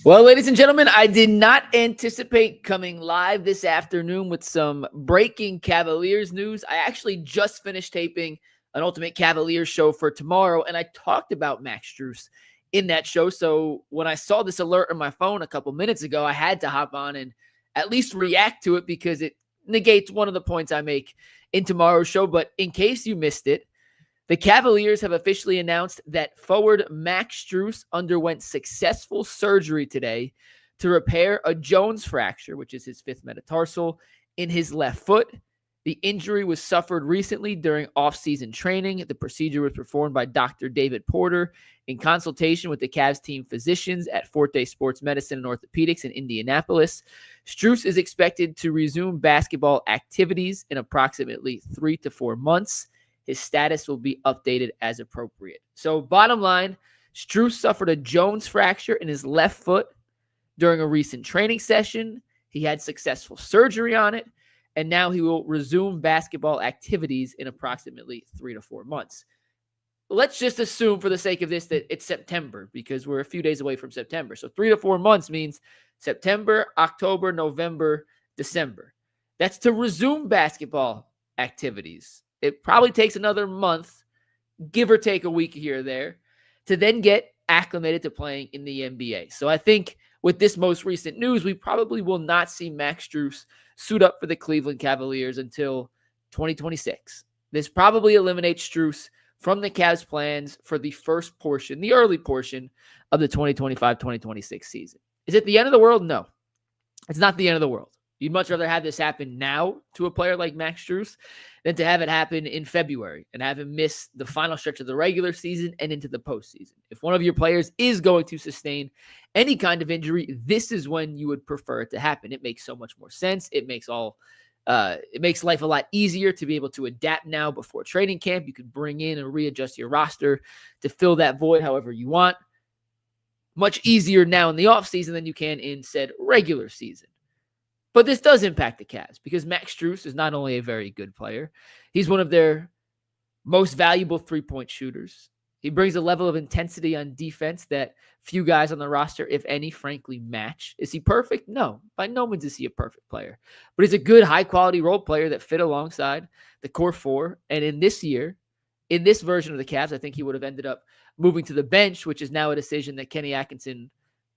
Well, ladies and gentlemen, I did not anticipate coming live this afternoon with some breaking Cavaliers news. I actually just finished taping an Ultimate Cavaliers show for tomorrow, and I talked about Max Strus in that show. So when I saw this alert on my phone a couple minutes ago, I had to hop on and at least react to it because it negates one of the points I make in tomorrow's show. But in case you missed it, the Cavaliers have officially announced that forward Max Strus underwent successful surgery today to repair a Jones fracture, which is his fifth metatarsal, in his left foot. The injury was suffered recently during offseason training. The procedure was performed by Dr. David Porter in consultation with the Cavs team physicians at Forte Sports Medicine and Orthopedics in Indianapolis. Strus is expected to resume basketball activities in approximately 3 to 4 months. His status will be updated as appropriate. So bottom line, Strus suffered a Jones fracture in his left foot during a recent training session. He had successful surgery on it, and now he will resume basketball activities in approximately 3 to 4 months. Let's just assume for the sake of this that it's September because we're a few days away from September. So 3 to 4 months means September, October, November, December. That's to resume basketball activities. It probably takes another month, give or take a week here or there, to then get acclimated to playing in the NBA. So I think with this most recent news, we probably will not see Max Strus suit up for the Cleveland Cavaliers until 2026. This probably eliminates Strus from the Cavs' plans for the first portion, the early portion of the 2025-2026 season. Is it the end of the world? No, it's not the end of the world. You'd much rather have this happen now to a player like Max Strus than to have it happen in February and have him miss the final stretch of the regular season and into the postseason. If one of your players is going to sustain any kind of injury, this is when you would prefer it to happen. It makes so much more sense. It makes life a lot easier to be able to adapt now before training camp. You could bring in and readjust your roster to fill that void however you want. Much easier now in the offseason than you can in said regular season. But this does impact the Cavs because Max Strus is not only a very good player, he's one of their most valuable three-point shooters. He brings a level of intensity on defense that few guys on the roster, if any, frankly, match. Is he perfect? No. By no means is he a perfect player. But he's a good, high-quality role player that fit alongside the core four. And in this year, in this version of the Cavs, I think he would have ended up moving to the bench, which is now a decision that Kenny Atkinson,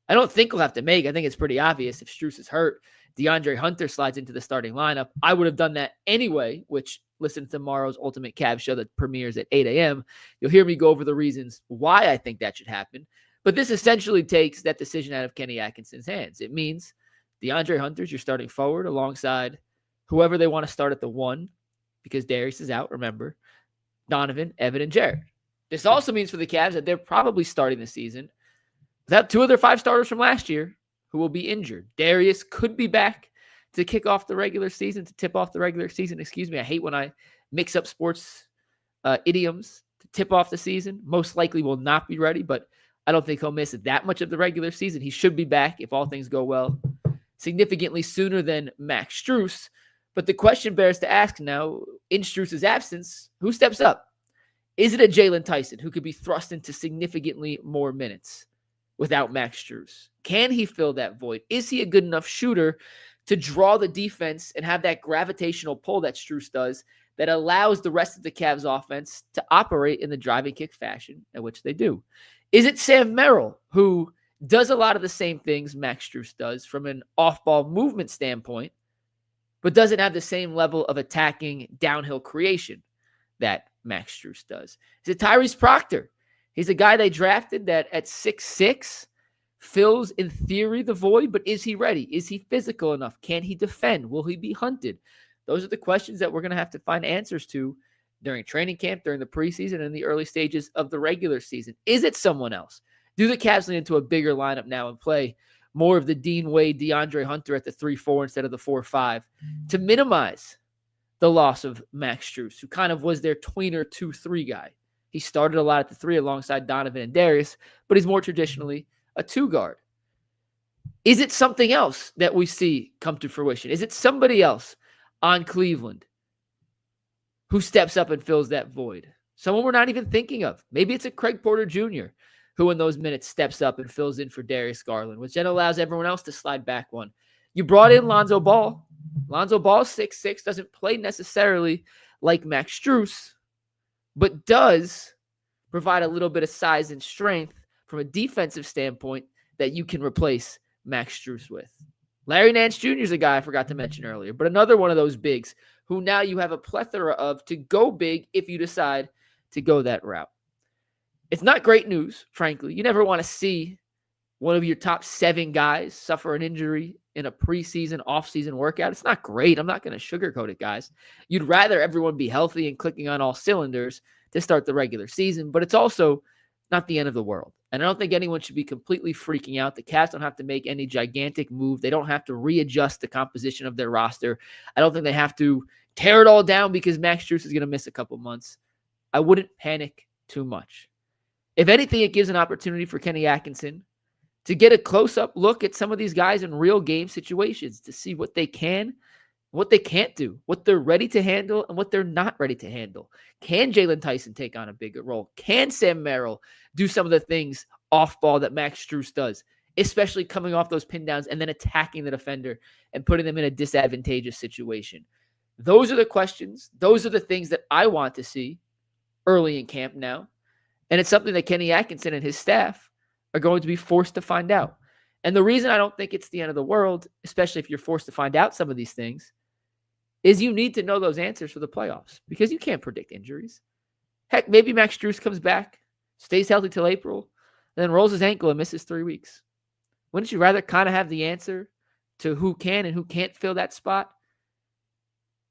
I don't think will have to make. I think it's pretty obvious. If Strus is hurt, DeAndre Hunter slides into the starting lineup. I would have done that anyway, which listen to tomorrow's Ultimate Cavs show that premieres at 8 a.m. You'll hear me go over the reasons why I think that should happen. But this essentially takes that decision out of Kenny Atkinson's hands. It means DeAndre Hunter's your starting forward alongside whoever they want to start at the one because Darius is out, remember, Donovan, Evan, and Jared. This also means for the Cavs that they're probably starting the season without two of their five starters from last year who will be injured. Darius could be back to kick off the regular season, to tip off the regular season. Excuse me. I hate when I mix up sports idioms to tip off the season. Most likely will not be ready, but I don't think he'll miss that much of the regular season. He should be back if all things go well significantly sooner than Max Strus. But the question bears to ask now, in Strus's absence, who steps up? Is it a Jalen Tyson who could be thrust into significantly more minutes without Max Strus? Can he fill that void? Is he a good enough shooter to draw the defense and have that gravitational pull that Strus does that allows the rest of the Cavs offense to operate in the driving kick fashion at which they do? Is it Sam Merrill, who does a lot of the same things Max Strus does from an off-ball movement standpoint, but doesn't have the same level of attacking downhill creation that Max Strus does? Is it Tyrese Proctor? He's a guy they drafted that at 6'6", fills, in theory, the void, but is he ready? Is he physical enough? Can he defend? Will he be hunted? Those are the questions that we're going to have to find answers to during training camp, during the preseason, and the early stages of the regular season. Is it someone else? Do the Cavs lean into a bigger lineup now and play more of the Dean Wade, DeAndre Hunter at the 3-4 instead of the 4-5 to minimize the loss of Max Strus, who kind of was their tweener 2-3 guy? He started a lot at the 3 alongside Donovan and Darius, but he's more traditionally a 2 guard. Is it something else that we see come to fruition? Is it somebody else on Cleveland who steps up and fills that void? Someone we're not even thinking of. Maybe it's a Craig Porter Jr. who in those minutes steps up and fills in for Darius Garland, which then allows everyone else to slide back one. You brought in Lonzo Ball. Lonzo Ball 6'6", doesn't play necessarily like Max Strus, but does provide a little bit of size and strength from a defensive standpoint that you can replace Max Strus with. Larry Nance Jr. is a guy I forgot to mention earlier, but another one of those bigs who now you have a plethora of to go big if you decide to go that route. It's not great news, frankly. You never want to see one of your top 7 guys suffer an injury in a preseason, offseason workout. It's not great. I'm not going to sugarcoat it, guys. You'd rather everyone be healthy and clicking on all cylinders to start the regular season, but it's also not the end of the world. And I don't think anyone should be completely freaking out. The Cavs don't have to make any gigantic move. They don't have to readjust the composition of their roster. I don't think they have to tear it all down because Max Strus is going to miss a couple months. I wouldn't panic too much. If anything, it gives an opportunity for Kenny Atkinson to get a close-up look at some of these guys in real game situations to see what they can, what they can't do, what they're ready to handle, and what they're not ready to handle. Can Jalen Tyson take on a bigger role? Can Sam Merrill do some of the things off ball that Max Strus does, especially coming off those pin downs and then attacking the defender and putting them in a disadvantageous situation? Those are the questions. Those are the things that I want to see early in camp now. And it's something that Kenny Atkinson and his staff are going to be forced to find out. And the reason I don't think it's the end of the world, especially if you're forced to find out some of these things, is you need to know those answers for the playoffs because you can't predict injuries. Heck, maybe Max Strus comes back, stays healthy till April, then rolls his ankle and misses 3 weeks. Wouldn't you rather kind of have the answer to who can and who can't fill that spot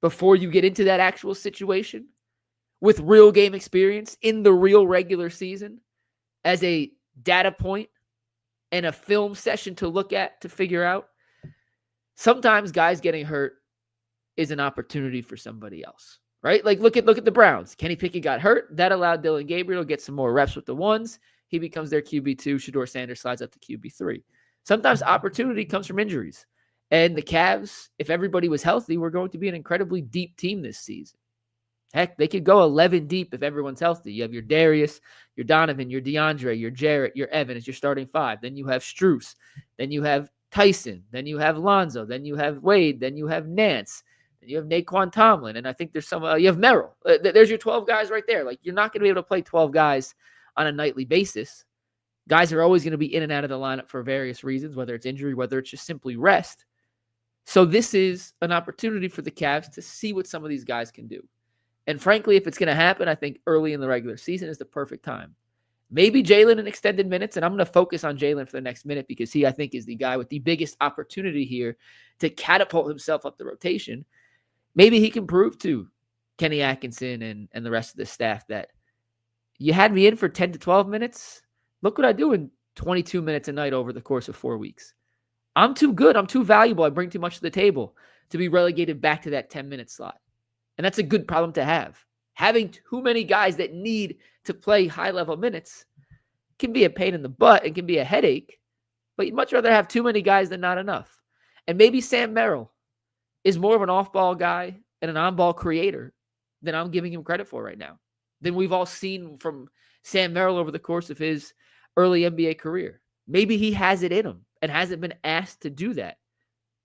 before you get into that actual situation with real game experience in the real regular season as a data point and a film session to look at to figure out? Sometimes guys getting hurt is an opportunity for somebody else, right? Like look at the Browns. Kenny Pickett got hurt. That allowed Dylan Gabriel to get some more reps with the ones. He becomes their QB2. Shedeur Sanders slides up to QB3. Sometimes opportunity comes from injuries. And the Cavs, if everybody was healthy, were going to be an incredibly deep team this season. Heck, they could go 11 deep if everyone's healthy. You have your Darius, your Donovan, your DeAndre, your Jarrett, your Evan as your starting 5. Then you have Strus. Then you have Tyson. Then you have Lonzo. Then you have Wade. Then you have Nance. Then you have Naquan Tomlin. And I think there's some, you have Merrill. There's your 12 guys right there. Like, you're not going to be able to play 12 guys on a nightly basis. Guys are always going to be in and out of the lineup for various reasons, whether it's injury, whether it's just simply rest. So this is an opportunity for the Cavs to see what some of these guys can do. And frankly, if it's going to happen, I think early in the regular season is the perfect time. Maybe Jalen in extended minutes, and I'm going to focus on Jalen for the next minute because he, I think, is the guy with the biggest opportunity here to catapult himself up the rotation. Maybe he can prove to Kenny Atkinson and the rest of the staff that you had me in for 10 to 12 minutes. Look what I do in 22 minutes a night over the course of 4 weeks. I'm too good. I'm too valuable. I bring too much to the table to be relegated back to that 10-minute slot. And that's a good problem to have. Having too many guys that need to play high-level minutes can be a pain in the butt and can be a headache, but you'd much rather have too many guys than not enough. And maybe Sam Merrill is more of an off-ball guy and an on-ball creator than I'm giving him credit for right now, than we've all seen from Sam Merrill over the course of his early NBA career. Maybe he has it in him and hasn't been asked to do that.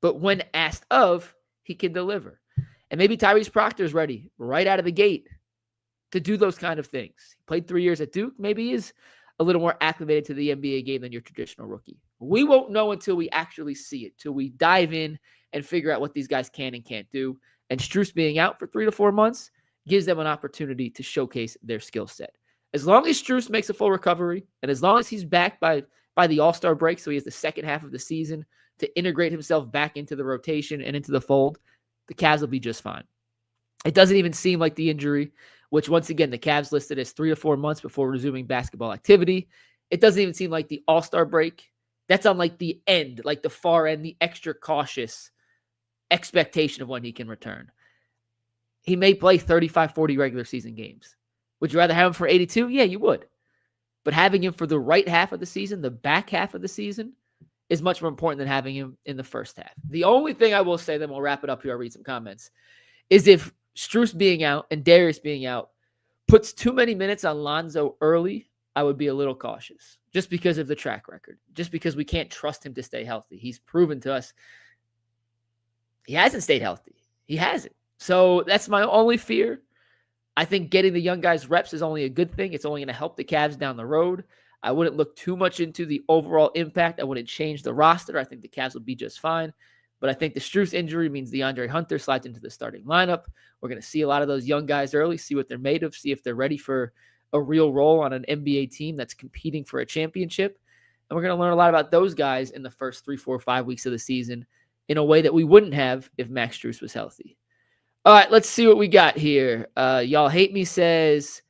But when asked of, he can deliver. And maybe Tyrese Proctor's ready right out of the gate to do those kind of things. He played 3 years at Duke. Maybe he is a little more acclimated to the NBA game than your traditional rookie. We won't know until we actually see it, till we dive in and figure out what these guys can and can't do. And Strus being out for 3 to 4 months gives them an opportunity to showcase their skill set. As long as Strus makes a full recovery, and as long as he's back by the All-Star break, so he has the second half of the season to integrate himself back into the rotation and into the fold, the Cavs will be just fine. It doesn't even seem like the injury, which once again, the Cavs listed as 3 to 4 months before resuming basketball activity. It doesn't even seem like the All-Star break. That's on like the end, like the far end, the extra cautious expectation of when he can return. He may play 35, 40 regular season games. Would you rather have him for 82? Yeah, you would. But having him for the right half of the season, the back half of the season, is much more important than having him in the first half. The only thing I will say, then we'll wrap it up here, I'll read some comments, is if Strus being out and Darius being out puts too many minutes on Lonzo early, I would be a little cautious just because of the track record, just because we can't trust him to stay healthy. He's proven to us he hasn't stayed healthy. He hasn't. So that's my only fear. I think getting the young guys reps is only a good thing. It's only going to help the Cavs down the road. I wouldn't look too much into the overall impact. I wouldn't change the roster. I think the Cavs will be just fine. But I think the Strus injury means DeAndre Hunter slides into the starting lineup. We're going to see a lot of those young guys early, see what they're made of, see if they're ready for a real role on an NBA team that's competing for a championship. And we're going to learn a lot about those guys in the first 3, 4, 5 weeks of the season in a way that we wouldn't have if Max Strus was healthy. All right, let's see what we got here. Y'all hate me says,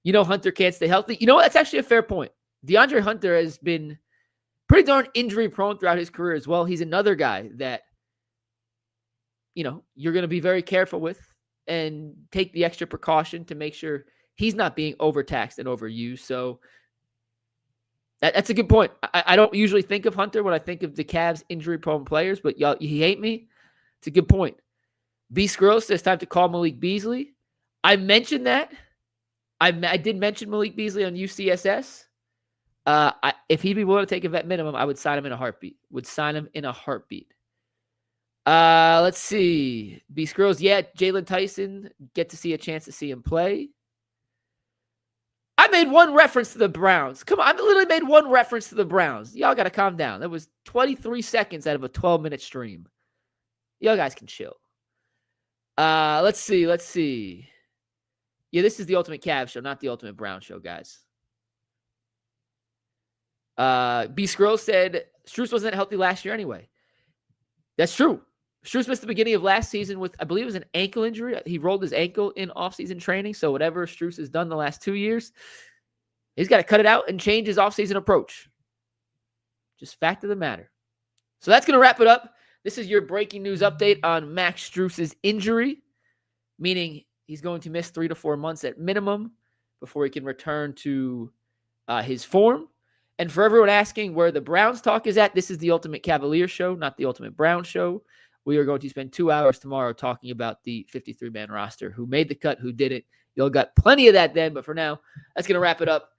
Hunter can't stay healthy. You know what? That's actually a fair point. DeAndre Hunter has been pretty darn injury prone throughout his career as well. He's another guy that, you're going to be very careful with and take the extra precaution to make sure he's not being overtaxed and overused. So that's a good point. I don't usually think of Hunter when I think of the Cavs injury prone players, but y'all, you hate me. It's a good point. B. Scrolls says time to call Malik Beasley. I mentioned that. I did mention Malik Beasley on UCSS. If he'd be willing to take a vet minimum, I would sign him in a heartbeat. Let's see. B. Scrolls, yeah, Jalen Tyson, get to see a chance to see him play. I made one reference to the Browns. Come on, I literally made one reference to the Browns. Y'all got to calm down. That was 23 seconds out of a 12-minute stream. Y'all guys can chill. Let's see. Yeah, this is the Ultimate Cavs show, not the Ultimate Brown show, guys. B. Scrolls said, Strus wasn't healthy last year anyway. That's true. Strus missed the beginning of last season with, I believe it was an ankle injury. He rolled his ankle in offseason training. So whatever Strus has done the last 2 years, he's got to cut it out and change his offseason approach. Just fact of the matter. So that's going to wrap it up. This is your breaking news update on Max Strus's injury, meaning he's going to miss 3 to 4 months at minimum before he can return to his form. And for everyone asking where the Browns talk is at, this is the Ultimate Cavaliers show, not the Ultimate Browns show. We are going to spend 2 hours tomorrow talking about the 53-man roster, who made the cut, who did it. You'll got plenty of that then, but for now, that's going to wrap it up.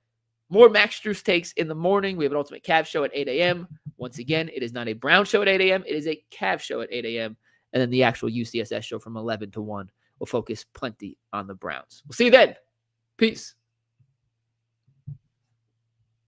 More Max Strus takes in the morning. We have an Ultimate Cavs show at 8 a.m. Once again, it is not a Brown show at 8 a.m. It is a Cavs show at 8 a.m. And then the actual UCSS show from 11 to 1 will focus plenty on the Browns. We'll see you then. Peace.